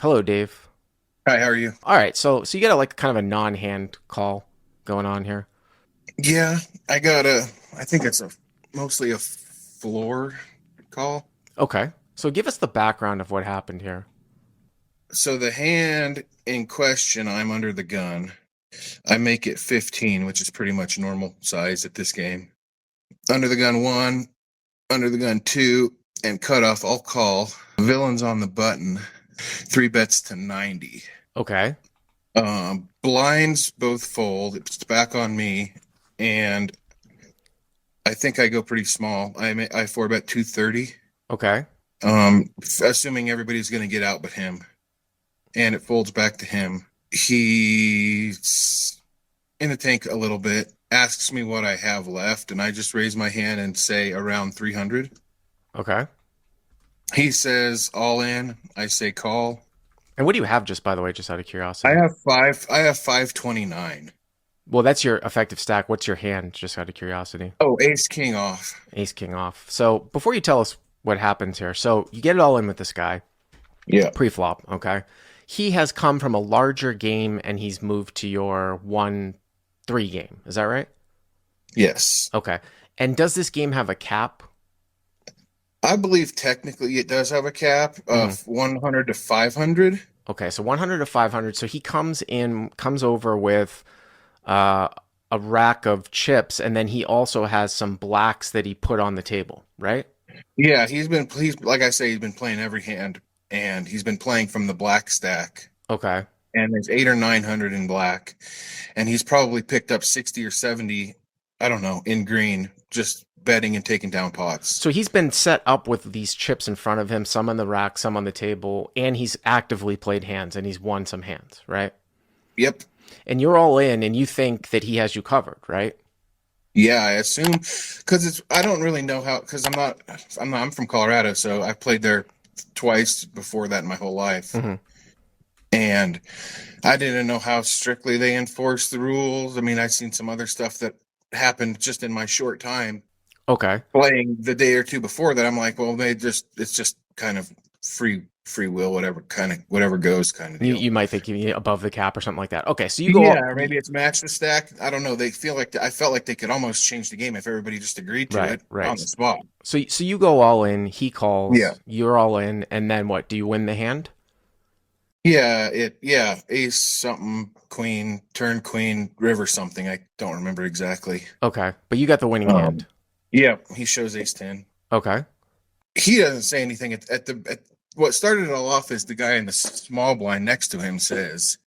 Hello, Dave. Hi, how are you? All right, so you got like kind of a non-hand call going on here. Yeah, I got I think it's mostly a floor call. Okay, so give us the background of what happened here. So the hand in question, I'm under the gun. I make it 15, which is pretty much normal size at this game. Under the gun one, under the gun two, and cut off, I'll call. Villains on the button, three bets to 90. Okay, Blinds both fold. It's back on me, and I think I go pretty small. I four bet 230. okay. Assuming everybody's going to get out but him, and it folds back to him. He's in the tank a little bit, asks me what I have left, and I just raise my hand and say around 300. Okay. He says all in. I say call. And what do you have, just by the way, just out of I curiosity? have five. I have 529. Well, that's your effective stack. What's your hand, just out of curiosity? Oh, ace king off. Ace King off. So before you tell us what happens here, so you get it all in with this guy Yeah. pre-flop. Okay, he has come from a larger game and he's moved to your 1-3 game. Is that right? Yes. Okay. And does this game have a cap? I believe technically it does have a cap Mhm. of 100 to 500. Okay, so 100 to 500. So he comes over with uh, a rack of chips, and then he also has some blacks that he put on the table, right? Yeah, he's like I say, he's been playing every hand, and he's been playing from the black stack. Okay. And there's eight or 900 in black, and he's probably picked up 60 or 70, I don't know, in green, just betting and taking down pots. So he's been set up with these chips in front of him, some on the rack, some on the table, and he's actively played hands and he's won some hands, right? Yep. And you're all in and you think that he has you covered, right? Yeah, I assume because it's I don't really know how because I'm from Colorado, so I played there twice before that in my whole life, Hmm. and I didn't know how strictly they enforce the rules. I mean, I've seen some other stuff that happened just in my short time Okay. playing the day or two before that. I'm like, well, it's just kind of free will, whatever goes kind of You deal. you might think you above the cap or something like that. Okay, so you go Yeah, up. or maybe it's match the stack. I don't know. They feel like I felt like they could almost change the game if everybody just agreed to Right, it on right. the spot. So you go all in. He Yeah. calls. You're all in, and then what? Do you win the hand? Yeah, ace something, queen, turn queen, river something. I don't remember exactly. Okay, but you got the winning hand. Um, yeah, he shows ace 10. Okay. He doesn't say anything at what started it all off is the guy in the small blind next to him says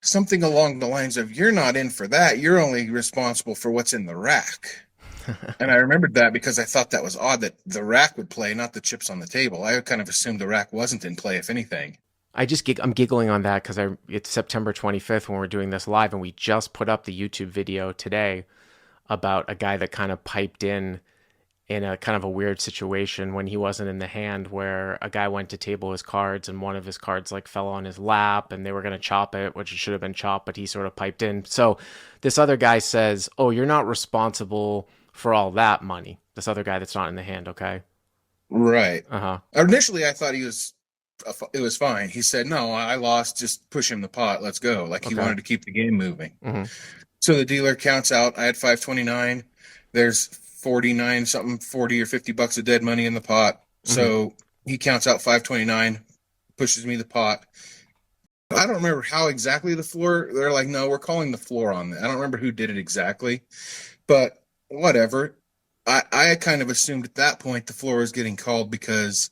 something along the lines of, "You're not in for that. You're only responsible for what's in the rack." And I remembered that because I thought that was odd that the rack would play, not the chips on the table. I kind of assumed the rack wasn't in play, if anything. I'm giggling on that because it's September 25th when we're doing this live, and we just put up the YouTube video today about a guy that kind of piped in a kind of a weird situation when he wasn't in the hand, where a guy went to table his cards and one of his cards like fell on his lap and they were going to chop it, which it should have been chopped, but he sort of piped in. So this other guy says, "Oh, you're not responsible for all that money." This other guy that's not in the hand, okay? Right. Uh-huh. Initially, I thought it was fine. He said, "No, I lost. Just push him the pot. Let's go." Like he Okay. wanted to keep the game moving. Mhm. So the dealer counts out. I had 529. There's 49 something, 40 or $50 of dead money in the pot. Mhm. So he counts out 529, pushes me the pot. I don't remember how exactly the floor. They're like, no, we're calling the floor on that. I don't remember who did it exactly, but whatever. I kind of assumed at that point the floor was getting called because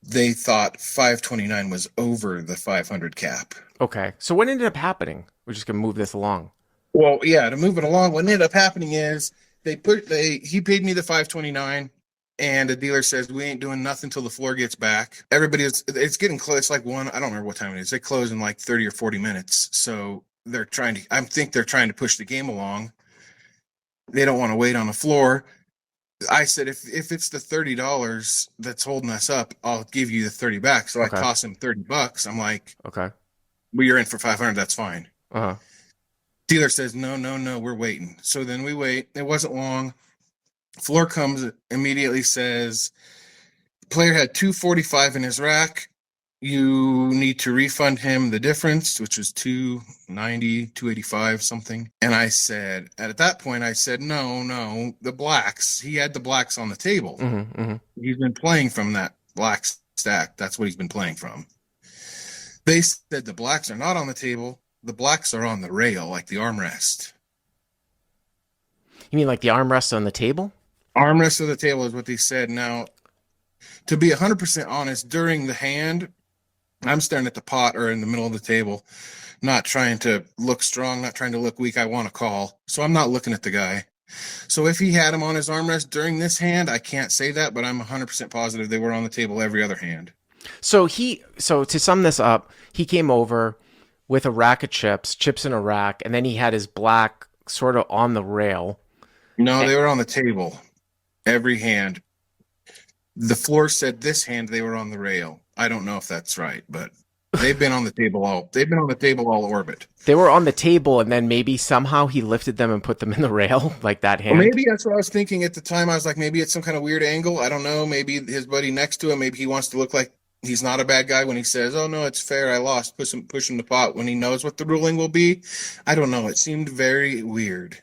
they thought 529 was over the 500 cap. Okay. So what ended up happening? We're just going to move this along. Well, yeah, to move it along, what ended up happening is he paid me the 529, and the dealer says we ain't doing nothing till the floor gets back. It's getting close. It's like one, I don't remember what time it is. They close in like 30 or 40 minutes. So I think they're trying to push the game along. They don't want to wait on the floor. I said, if it's the $30 that's holding us up, I'll give you the 30 back. So I Okay. toss him $30. I'm like, Okay. well, you're in for 500. That's fine. Uh-huh. Dealer says, no, no, no, we're waiting. So then we wait. It wasn't long. Floor comes, immediately says, player had 245 in his rack. you need to refund him the difference, which was 290, 285, something. And I said, at that point, I said, no, the blacks. He had the blacks on the table. Mm-hmm, mm-hmm. He's been playing from that black stack. That's what he's been playing from. They said the blacks are not on the table. The blacks are on the rail, like the armrest. You mean like the armrest on the table? Armrest of the table is what they said. Now, to be 100% honest, during the hand, I'm staring at the pot or in the middle of the table, not trying to look strong, not trying to look weak. I want to call. So I'm not looking at the guy. So if he had him on his armrest during this hand, I can't say that, but I'm 100% positive they were on the table every other hand. So to sum this up, he came over with a rack of chips in a rack, and then he had his black sort of on the rail. No, they were on the table every hand. The floor said this hand they were on the rail. I don't know if that's right, but they've been on the table all orbit. They were on the table, and then maybe somehow he lifted them and put them in the rail, like that hand. Well, maybe that's what I was thinking at the time. I was like, maybe it's some kind of weird angle. I don't know. Maybe his buddy next to him, maybe he wants to look like he's not a bad guy when he says, "Oh no, it's fair. I lost." Push him the pot when he knows what the ruling will be. I don't know. It seemed very weird.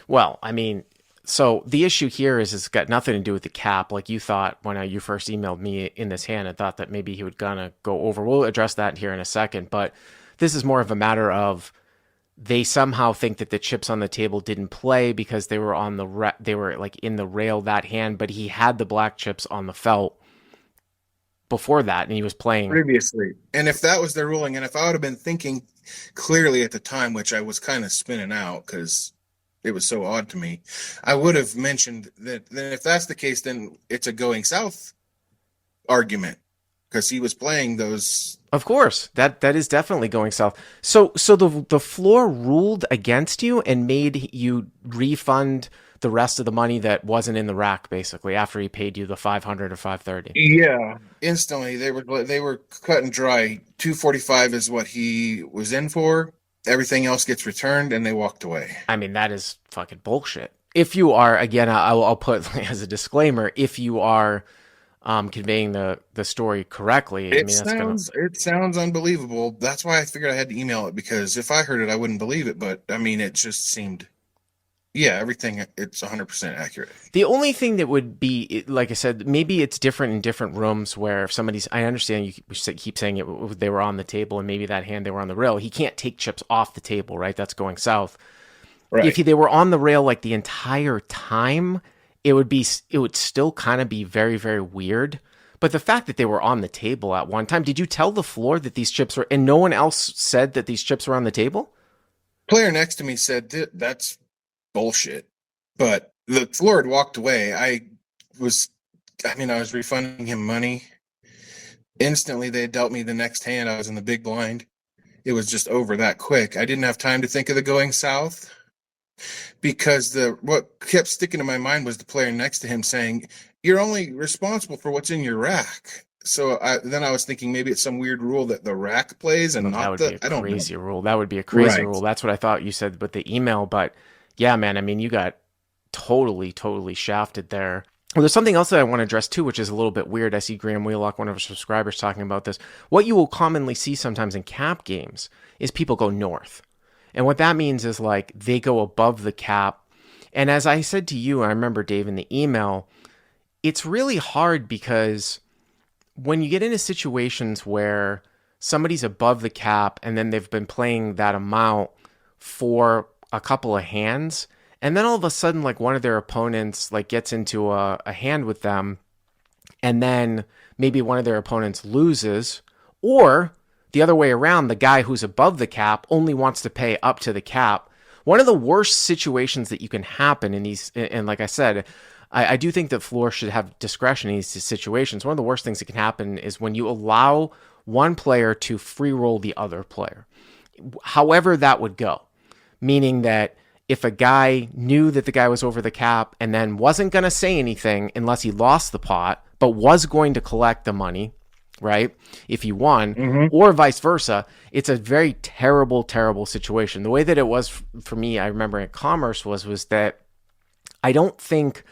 Well, I mean, so the issue here is it's got nothing to do with the cap. Like you thought when you first emailed me in this hand, I thought that maybe he would gonna go over. We'll address that here in a second, but this is more of a matter of they somehow think that the chips on the table didn't play because they were on they were like in the rail that hand, but he had the black chips on the felt before that, and he was playing Previously. And if that was their ruling, and if I would have been thinking clearly at the time, which I was kind of spinning out because it was so odd to me, I would have mentioned that then if that's the case, then it's a going south argument because he was playing those. Of course, that is definitely going south. So the floor ruled against you and made you refund the rest of the money that wasn't in the rack, basically, after he paid you the 500 or 530. Yeah, instantly they were cut and dry. 245 is what he was in for. Everything else gets returned, and they walked away. I mean, that is fucking bullshit. If you are, again, I'll put as a disclaimer, if you are conveying the story correctly, I mean, it sounds unbelievable. That's why I figured I had to email it, because if I heard it, I wouldn't believe it. But I mean, it just seemed, yeah, everything, it's 100% accurate. The only thing that would be, like I said, maybe it's different in different rooms where if somebody's, I understand you keep saying it, they were on the table and maybe that hand they were on the rail. He can't take chips off the table, right? That's going south. Right. If they were on the rail like the entire time, it would still kind of be very, very weird. But the fact that they were on the table at one time, did you tell the floor that these chips were, and no one else said that these chips were on the table? Player next to me said, that's bullshit. But the floor had walked away. I was refunding him money. Instantly, they had dealt me the next hand. I was in the big blind. It was just over that quick. I didn't have time to think of the going south, because what kept sticking to my mind was the player next to him saying, "You're only responsible for what's in your rack." So then I was thinking maybe it's some weird rule that the rack plays and not the. That would be a crazy rule. That would be a crazy rule. That's what I thought you said with the email. But yeah, man, I mean, you got totally shafted there. Well, there's something else that I want to address too, which is a little bit weird. I see Graham Wheelock, one of our subscribers, talking about this. What you will commonly see sometimes in cap games is people go north. And what that means is like they go above the cap. And as I said to you, I remember, Dave, in the email, it's really hard because when you get into situations where somebody's above the cap and then they've been playing that amount for a couple of hands, and then all of a sudden, like one of their opponents like gets into a hand with them, and then maybe one of their opponents loses, or the other way around, the guy who's above the cap only wants to pay up to the cap. One of the worst situations that you can happen in these, and like I said, I do think that floor should have discretion in these situations. One of the worst things that can happen is when you allow one player to free roll the other player, however that would go. Meaning that if a guy knew that the guy was over the cap and then wasn't going to say anything unless he lost the pot, but was going to collect the money, right, if he won, or vice versa, it's a very terrible, terrible situation. The way that it was for me, I remember in Commerce was that I don't think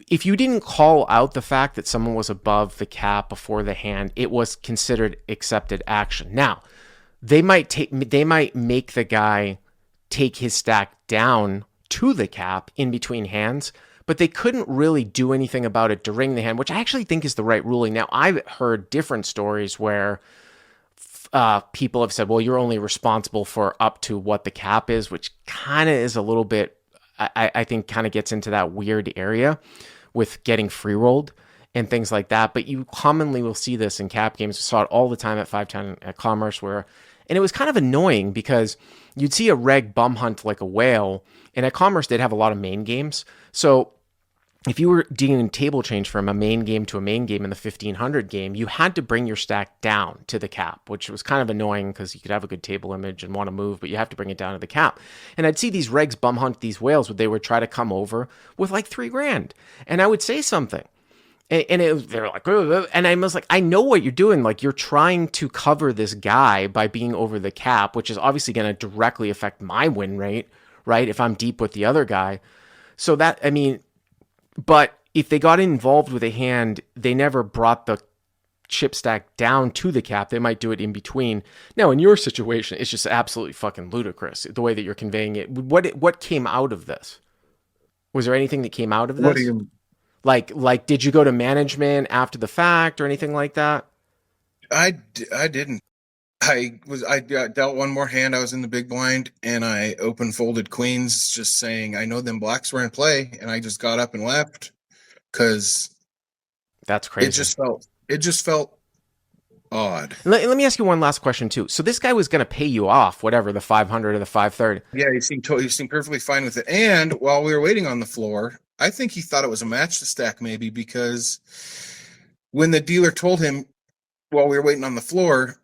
if you didn't call out the fact that someone was above the cap before the hand, it was considered accepted action. Now, they might make the guy take his stack down to the cap in between hands, but they couldn't really do anything about it during the hand, which I actually think is the right ruling. Now, I've heard different stories where people have said, well, you're only responsible for up to what the cap is, which kind of is a little bit, I think, kind of gets into that weird area with getting free rolled and things like that. But you commonly will see this in cap games. We saw it all the time at 510 at Commerce, and it was kind of annoying because you'd see a reg bum hunt like a whale, and at Commerce they'd have a lot of main games. So if you were doing table change from a main game to a main game in the 1500 game, you had to bring your stack down to the cap, which was kind of annoying because you could have a good table image and want to move, but you have to bring it down to the cap. And I'd see these regs bum hunt these whales where they would try to come over with like $3,000. And I would say something. They're like, ugh. And I was like, I know what you're doing. Like, you're trying to cover this guy by being over the cap, which is obviously going to directly affect my win rate, right? If I'm deep with the other guy. So that, I mean, but if they got involved with a hand, they never brought the chip stack down to the cap. They might do it in between. Now, in your situation, it's just absolutely fucking ludicrous the way that you're conveying it. What came out of this? Was there anything that came out of this? What do you? Like, did you go to management after the fact or anything like that? I didn't. I dealt one more hand. I was in the big blind, and I open folded queens, just saying I know them blacks were in play, and I just got up and left because that's crazy. It just felt odd. Let me ask you one last question too. So this guy was going to pay you off, whatever, the 500 or the 530. Yeah, he seemed perfectly fine with it. And while we were waiting on the floor, I think he thought it was a match to stack, maybe, because when the dealer told him while we were waiting on the floor,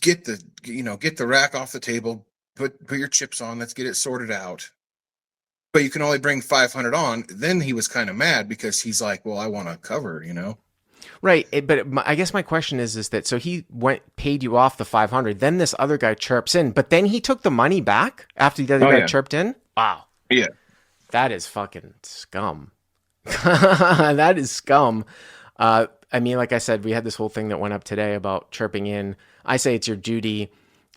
get the rack off the table, put your chips on, let's get it sorted out. But you can only bring 500 on. Then he was kind of mad because he's like, well, I want to cover, Right, but I guess my question is that so he paid you off the 500, then this other guy chirps in, but then he took the money back after the other guy chirped in? Wow. Yeah. That is fucking scum. That is scum. I mean, like I said, we had this whole thing that went up today about chirping in. I say it's your duty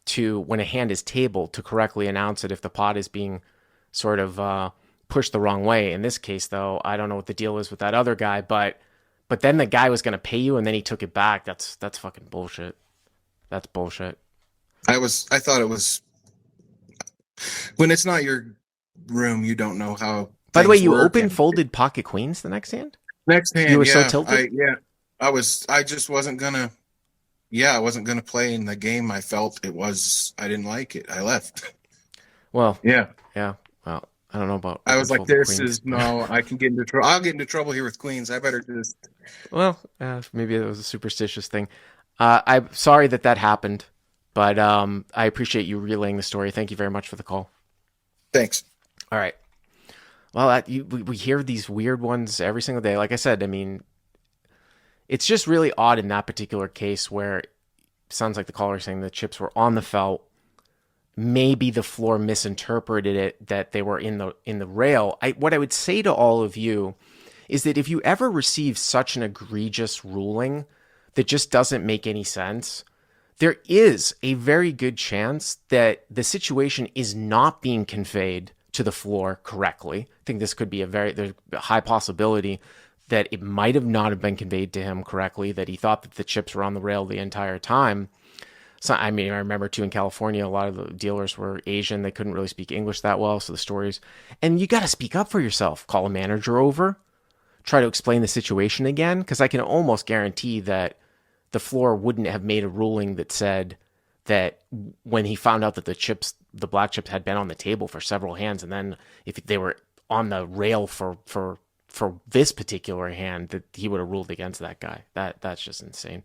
to, when a hand is tabled, to correctly announce it if the pot is being sort of pushed the wrong way. In this case, though, I don't know what the deal is with that other guy, but then the guy was going to pay you and then he took it back. That's fucking bullshit. That's bullshit. I thought it was, when it's not your room, you don't know how. By the way, you open folded pocket queens the next hand? Next hand, you were so tilted? I just wasn't gonna. Yeah, I wasn't gonna play in the game. I felt it was. I didn't like it. I left. Well, yeah. Well, I don't know about. I was like, this queens. Is no. I can get into trouble. I'll get into trouble here with queens. I better just. Well, maybe it was a superstitious thing. I'm sorry that happened, but I appreciate you relaying the story. Thank you very much for the call. Thanks. All right. Well, we hear these weird ones every single day. Like I said, I mean, it's just really odd in that particular case where it sounds like the caller is saying the chips were on the felt. Maybe the floor misinterpreted it that they were in the rail. What I would say to all of you is that if you ever receive such an egregious ruling that just doesn't make any sense, there is a very good chance that the situation is not being conveyed to the floor correctly. I think this could be there's a high possibility that it might have not have been conveyed to him correctly, that he thought that the chips were on the rail the entire time. So, I mean, I remember too in California, a lot of the dealers were Asian. They couldn't really speak English that well. So the stories, and you got to speak up for yourself, call a manager over, try to explain the situation again. Cause I can almost guarantee that the floor wouldn't have made a ruling that said that when he found out that the black chips had been on the table for several hands, and then if they were on the rail for this particular hand, that he would have ruled against that guy. That's just insane.